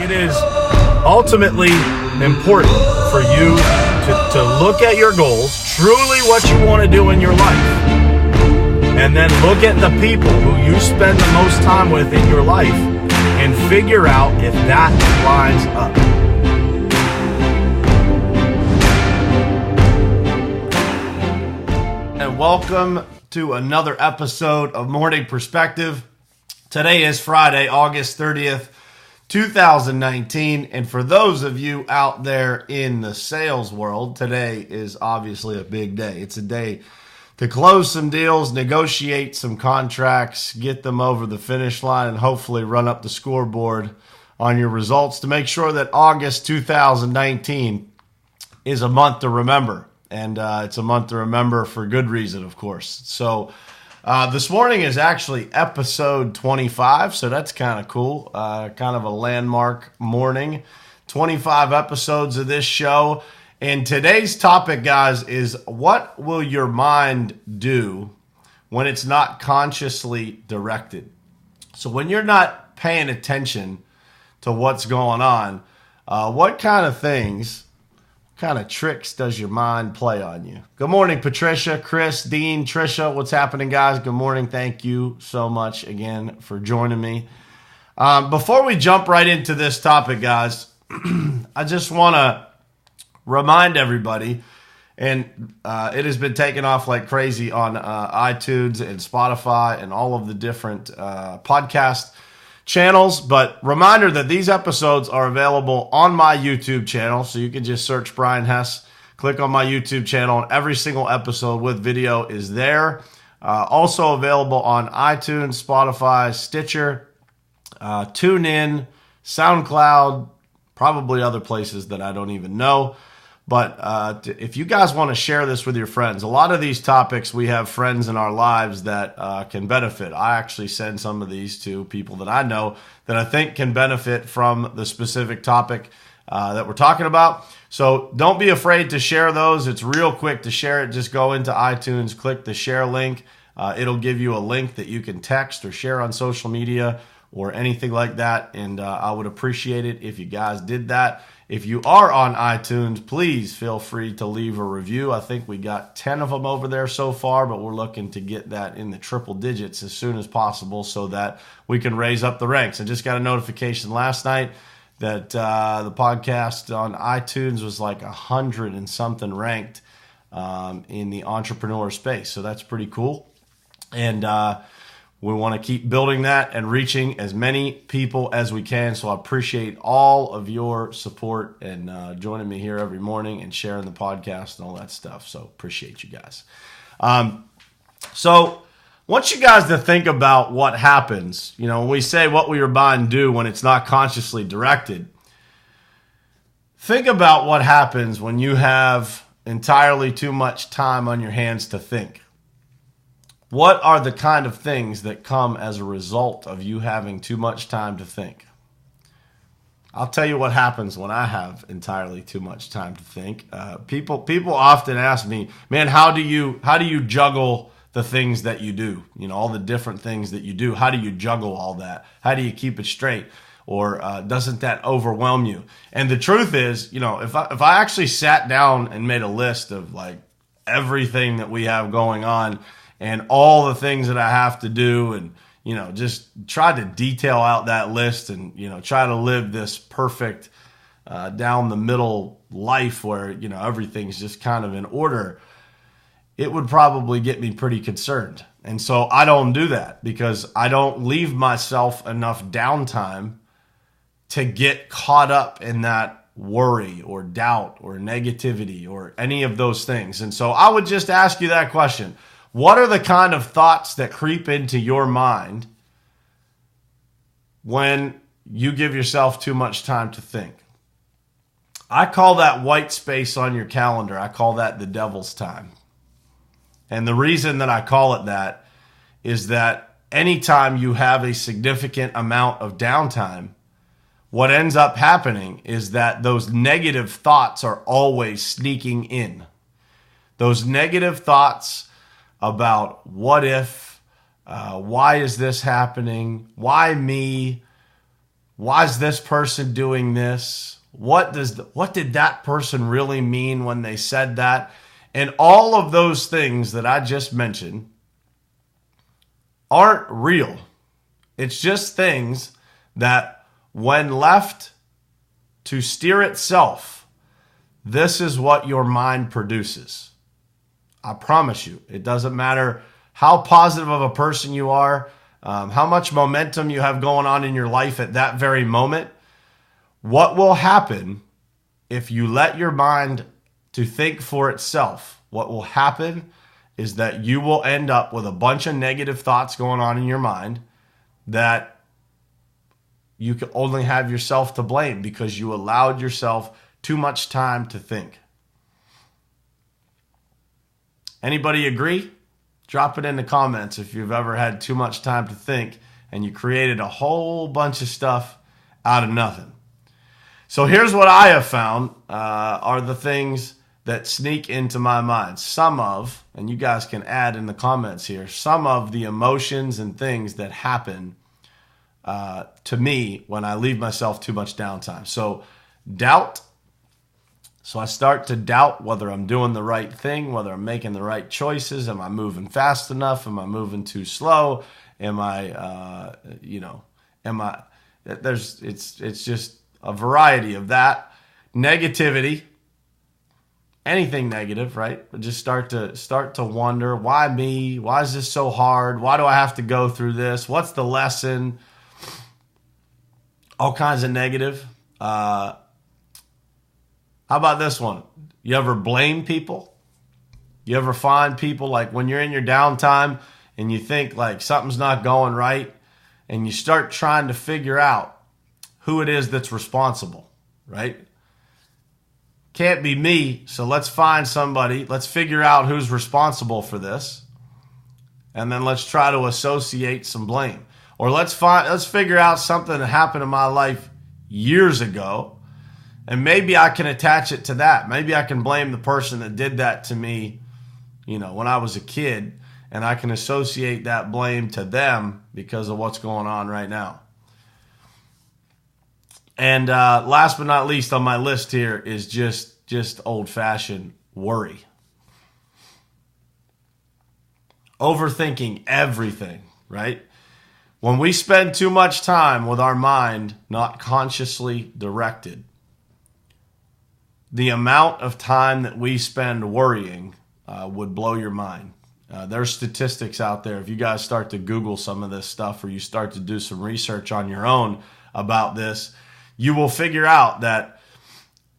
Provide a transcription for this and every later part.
It is ultimately important for you to look at your goals, truly what you want to do in your life, and then look at the people who you spend the most time with in your life and figure out if that lines up. And welcome to another episode of Morning Perspective. Today is Friday, August 30th, 2019. And for those of you out there in the sales world, today is obviously a big day. It's a day to close some deals, negotiate some contracts, get them over the finish line, and hopefully run up the scoreboard on your results to make sure that August 2019 is a month to remember. And it's a month to remember for good reason, of course. So this morning is actually episode 25, so that's kind of cool. Kind of a landmark morning. 25 episodes of this show. And today's topic, guys, is what will your mind do when it's not consciously directed? So when you're not paying attention to what's going on, what kind of things, kind of tricks does your mind play on you? Good morning, Patricia, Chris, Dean, Trisha. What's happening, guys? Good morning. Thank you so much again for joining me. Before we jump right into this topic, guys, I just want to remind everybody, and it has been taken off like crazy on iTunes and Spotify and all of the different podcast channels, but reminder that these episodes are available on my YouTube channel, so you can just search Brian Hess, click on my YouTube channel, and every single episode with video is there. Also available on iTunes, Spotify, Stitcher, TuneIn, SoundCloud, probably other places that I don't even know. But if you guys want to share this with your friends, a lot of these topics, we have friends in our lives that can benefit. I actually send some of these to people that I know that I think can benefit from the specific topic that we're talking about. So don't be afraid to share those. It's real quick to share it. Just go into iTunes, click the share link. It'll give you a link that you can text or share on social media or anything like that. And I would appreciate it if you guys did that. If you are on iTunes, please feel free to leave a review. I think we got 10 of them over there so far, but we're looking to get that in the triple digits as soon as possible so that we can raise up the ranks. I just got a notification last night that the podcast on iTunes was like 100 and something ranked in the entrepreneur space. So that's pretty cool. And we want to keep building that and reaching as many people as we can. So I appreciate all of your support and joining me here every morning and sharing the podcast and all that stuff. So appreciate you guys. So I want you guys to think about what happens. You know, when we say what will your mind do when it's not consciously directed, think about what happens when you have entirely too much time on your hands to think. What are the kind of things that come as a result of you having too much time to think? I'll tell you what happens when I have entirely too much time to think. People often ask me, man, how do you juggle the things that you do? You know, all the different things that you do. How do you juggle all that? How do you keep it straight? Or doesn't that overwhelm you? And the truth is, you know, if I actually sat down and made a list of like everything that we have going on, and all the things that I have to do, and, you know, just try to detail out that list and, you know, try to live this perfect down the middle life where, you know, everything's just kind of in order, it would probably get me pretty concerned. And so I don't do that because I don't leave myself enough downtime to get caught up in that worry or doubt or negativity or any of those things. And so I would just ask you that question. What are the kind of thoughts that creep into your mind when you give yourself too much time to think? I call that white space on your calendar. I call that the devil's time. And the reason that I call it that is that anytime you have a significant amount of downtime, what ends up happening is that those negative thoughts are always sneaking in. Those negative thoughts about what if, why is this happening, why me, why is this person doing this? What did that person really mean when they said that? And all of those things that I just mentioned aren't real. It's just things that when left to steer itself, this is what your mind produces. I promise you, it doesn't matter how positive of a person you are, how much momentum you have going on in your life at that very moment. What will happen if you let your mind to think for itself? What will happen is that you will end up with a bunch of negative thoughts going on in your mind that you can only have yourself to blame because you allowed yourself too much time to think. Anybody agree? Drop it in the comments if you've ever had too much time to think and you created a whole bunch of stuff out of nothing. So here's what I have found are the things that sneak into my mind. Some of, and you guys can add in the comments here, some of the emotions and things that happen to me when I leave myself too much downtime. So doubt. So I start to doubt whether I'm doing the right thing, whether I'm making the right choices. Am I moving fast enough? Am I moving too slow? It's just a variety of that. Negativity, anything negative, right? But just start to wonder, why me? Why is this so hard? Why do I have to go through this? What's the lesson? All kinds of negative. How about this one? You ever blame people? You ever find people like when you're in your downtime and you think like something's not going right and you start trying to figure out who it is that's responsible, right? Can't be me, so let's find somebody. Let's figure out who's responsible for this. And then let's try to associate some blame. Or let's figure out something that happened in my life years ago. And maybe I can attach it to that. Maybe I can blame the person that did that to me, when I was a kid, and I can associate that blame to them because of what's going on right now. And last but not least on my list here is just old-fashioned worry. Overthinking everything, right? When we spend too much time with our mind not consciously directed, the amount of time that we spend worrying would blow your mind. There's statistics out there. If you guys start to Google some of this stuff or you start to do some research on your own about this, you will figure out that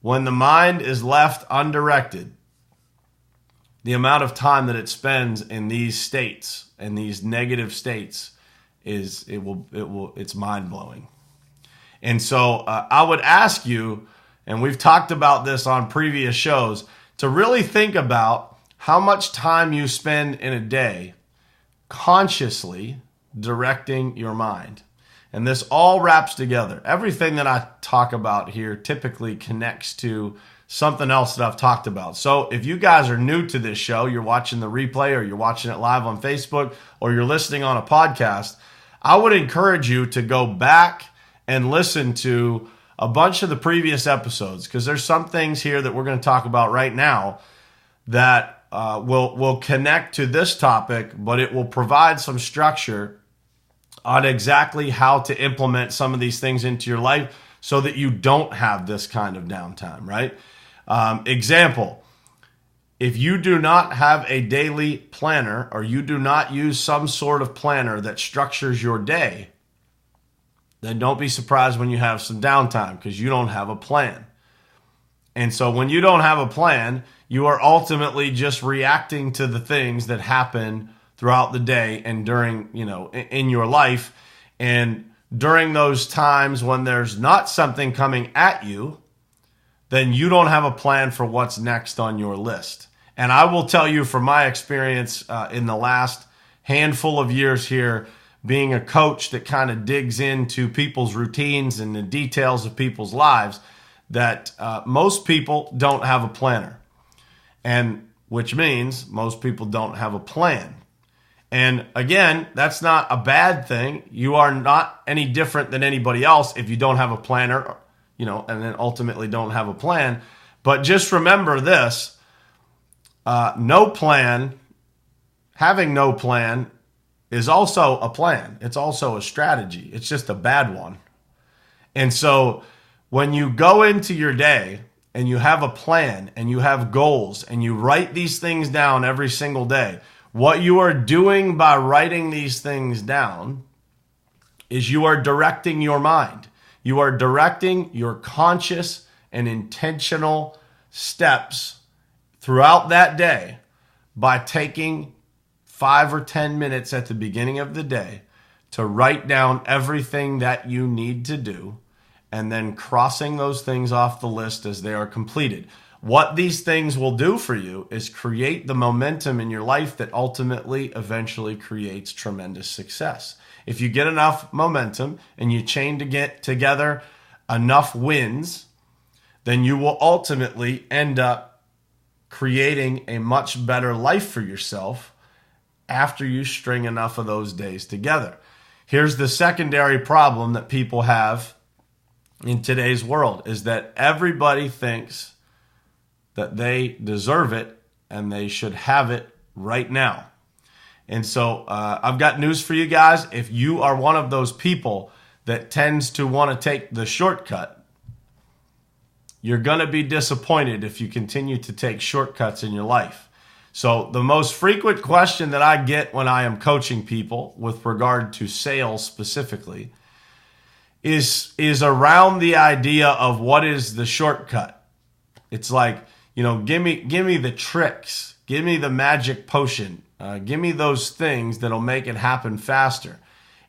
when the mind is left undirected, the amount of time that it spends in these states, in these negative states, it's mind-blowing. And so I would ask you, and we've talked about this on previous shows, to really think about how much time you spend in a day consciously directing your mind. And this all wraps together. Everything that I talk about here typically connects to something else that I've talked about. So if you guys are new to this show, you're watching the replay or you're watching it live on Facebook or you're listening on a podcast, I would encourage you to go back and listen to a bunch of the previous episodes, because there's some things here that we're going to talk about right now that will connect to this topic, but it will provide some structure on exactly how to implement some of these things into your life so that you don't have this kind of downtime, right? Example, if you do not have a daily planner or you do not use some sort of planner that structures your day, then don't be surprised when you have some downtime because you don't have a plan. And so when you don't have a plan, you are ultimately just reacting to the things that happen throughout the day and during, in your life. And during those times when there's not something coming at you, then you don't have a plan for what's next on your list. And I will tell you from my experience in the last handful of years here, being a coach that kind of digs into people's routines and the details of people's lives, that most people don't have a planner, and which means most people don't have a plan. And again, that's not a bad thing. You are not any different than anybody else if you don't have a planner, and then ultimately don't have a plan. But just remember this, having no plan is also a plan. It's also a strategy. It's just a bad one. And so when you go into your day and you have a plan and you have goals and you write these things down every single day, what you are doing by writing these things down is you are directing your mind. You are directing your conscious and intentional steps throughout that day by taking 5 or 10 minutes at the beginning of the day to write down everything that you need to do and then crossing those things off the list as they are completed. What these things will do for you is create the momentum in your life that ultimately, eventually creates tremendous success. If you get enough momentum and you chain to get together enough wins, then you will ultimately end up creating a much better life for yourself after you string enough of those days together. Here's the secondary problem that people have in today's world is that everybody thinks that they deserve it and they should have it right now. And so I've got news for you guys. If you are one of those people that tends to want to take the shortcut, you're going to be disappointed if you continue to take shortcuts in your life. So the most frequent question that I get when I am coaching people with regard to sales specifically is around the idea of what is the shortcut. It's like, give me the tricks, give me the magic potion, give me those things that'll make it happen faster.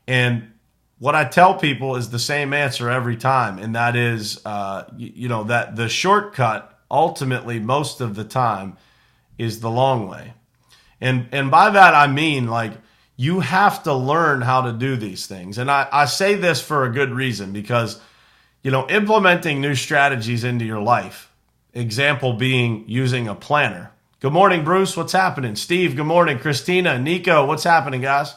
And what I tell people is the same answer every time, and that is, that the shortcut ultimately most of the time is the long way. And by that I mean, like, you have to learn how to do these things. And I say this for a good reason because, implementing new strategies into your life, example being using a planner. Good morning, Bruce. What's happening? Steve, good morning. Christina, Nico, what's happening, guys?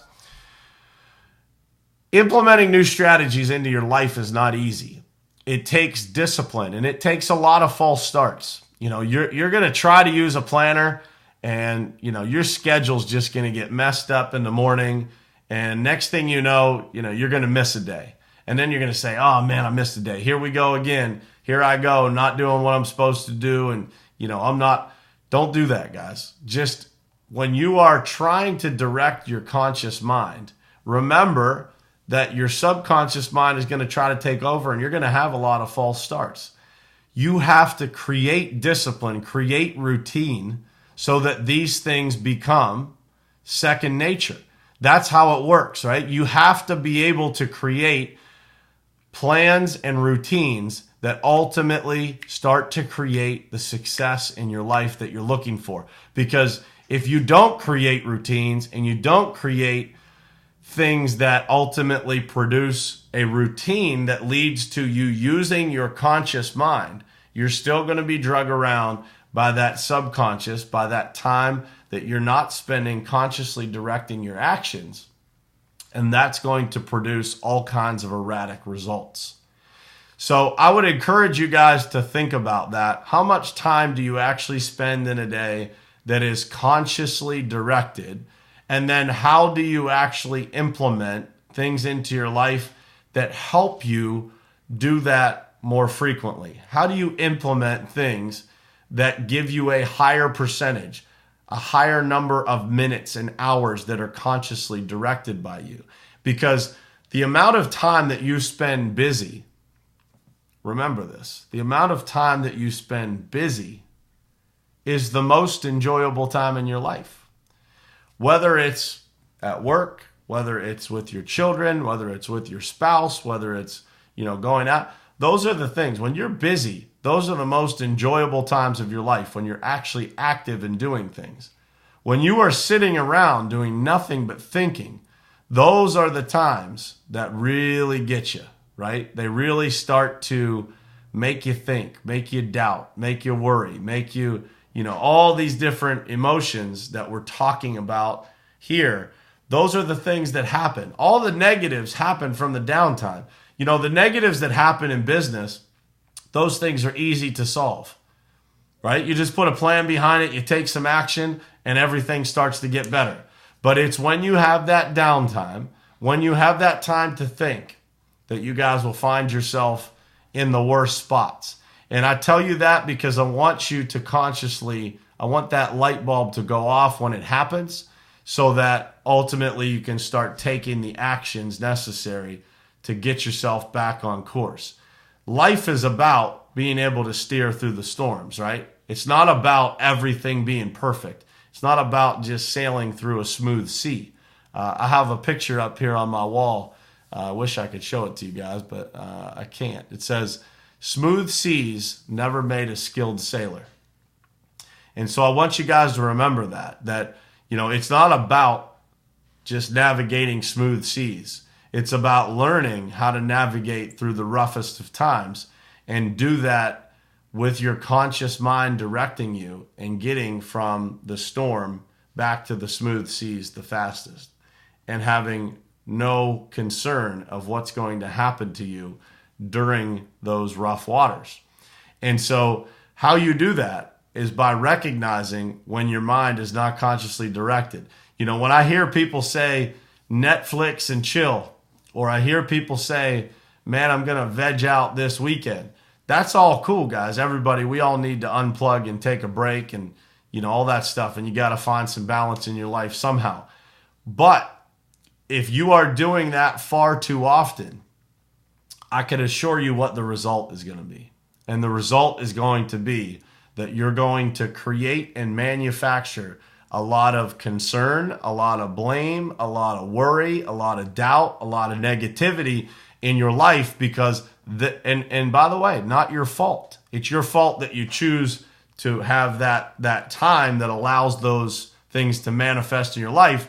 Implementing new strategies into your life is not easy. It takes discipline and it takes a lot of false starts. You're going to try to use a planner and, your schedule's just going to get messed up in the morning. And next thing you know, you're going to miss a day. And then you're going to say, oh man, I missed a day. Here we go again. Here I go, not doing what I'm supposed to do. And, don't do that, guys. Just when you are trying to direct your conscious mind, remember that your subconscious mind is going to try to take over and you're going to have a lot of false starts. You have to create discipline, create routine so that these things become second nature. That's how it works, right? You have to be able to create plans and routines that ultimately start to create the success in your life that you're looking for. Because if you don't create routines and you don't create things that ultimately produce a routine that leads to you using your conscious mind, you're still going to be drug around by that subconscious, by that time that you're not spending consciously directing your actions. And that's going to produce all kinds of erratic results. So I would encourage you guys to think about that. How much time do you actually spend in a day that is consciously directed? And then how do you actually implement things into your life that help you do that more frequently? How do you implement things that give you a higher percentage, a higher number of minutes and hours that are consciously directed by you? Because the amount of time that you spend busy, remember this, the amount of time that you spend busy is the most enjoyable time in your life. Whether it's at work, whether it's with your children, whether it's with your spouse, whether it's, going out, those are the things. When you're busy, those are the most enjoyable times of your life, when you're actually active and doing things. When you are sitting around doing nothing but thinking, those are the times that really get you, right? They really start to make you think, make you doubt, make you worry, make you, all these different emotions that we're talking about here. Those are the things that happen. All the negatives happen from the downtime. You know, the negatives that happen in business, those things are easy to solve, right? You just put a plan behind it, you take some action, and everything starts to get better. But it's when you have that downtime, when you have that time to think, that you guys will find yourself in the worst spots. And I tell you that because I want you to consciously, I want that light bulb to go off when it happens, so that ultimately you can start taking the actions necessary to get yourself back on course. Life is about being able to steer through the storms, right? It's not about everything being perfect. It's not about just sailing through a smooth sea. I have a picture up here on my wall. I wish I could show it to you guys, but I can't. It says, "Smooth seas never made a skilled sailor." And so I want you guys to remember that, you know, it's not about just navigating smooth seas. It's about learning how to navigate through the roughest of times and do that with your conscious mind directing you and getting from the storm back to the smooth seas the fastest, and having no concern of what's going to happen to you during those rough waters. And so how you do that is by recognizing when your mind is not consciously directed. You know, when I hear people say Netflix and chill, or I hear people say, man, I'm going to veg out this weekend. That's all cool, guys. Everybody, we all need to unplug and take a break and, you know, all that stuff. And you got to find some balance in your life somehow. But if you are doing that far too often, I can assure you what the result is going to be. And the result is going to be that you're going to create and manufacture a lot of concern, a lot of blame, a lot of worry, a lot of doubt, a lot of negativity in your life because, and by the way, not your fault. It's your fault that you choose to have that time that allows those things to manifest in your life.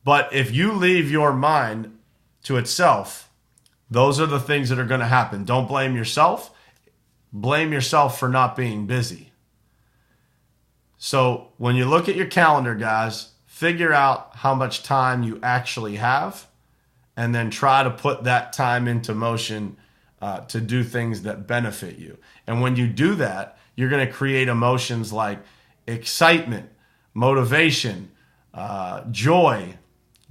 But if you leave your mind to itself, those are the things that are going to happen. Don't blame yourself. Blame yourself for not being busy. So when you look at your calendar, guys, figure out how much time you actually have and then try to put that time into motion to do things that benefit you. And when you do that, you're going to create emotions like excitement, motivation, joy,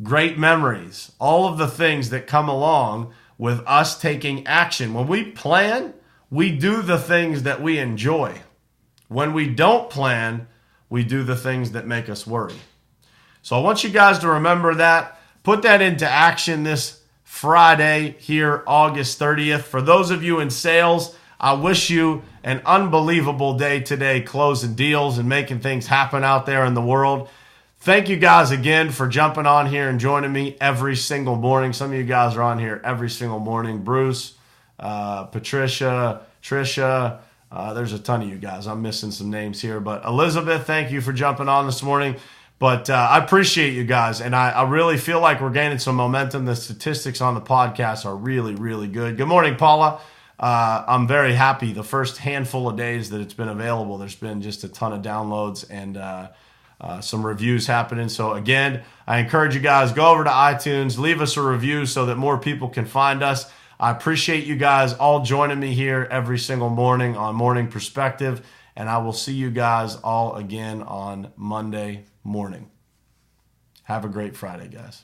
great memories, all of the things that come along with us taking action. When we plan, we do the things that we enjoy. When we don't plan, we do the things that make us worry. So I want you guys to remember that. Put that into action this Friday here, August 30th. For those of you in sales, I wish you an unbelievable day today, closing deals and making things happen out there in the world. Thank you guys again for jumping on here and joining me every single morning. Some of you guys are on here every single morning. Bruce, Patricia, Trisha, there's a ton of you guys. I'm missing some names here. But Elizabeth, thank you for jumping on this morning. But I appreciate you guys. And I really feel like we're gaining some momentum. The statistics on the podcast are really, really good. Good morning, Paula. I'm very happy. The first handful of days that it's been available, there's been just a ton of downloads and some reviews happening. So again, I encourage you guys, go over to iTunes, leave us a review so that more people can find us. I appreciate you guys all joining me here every single morning on Morning Perspective, and I will see you guys all again on Monday morning. Have a great Friday, guys.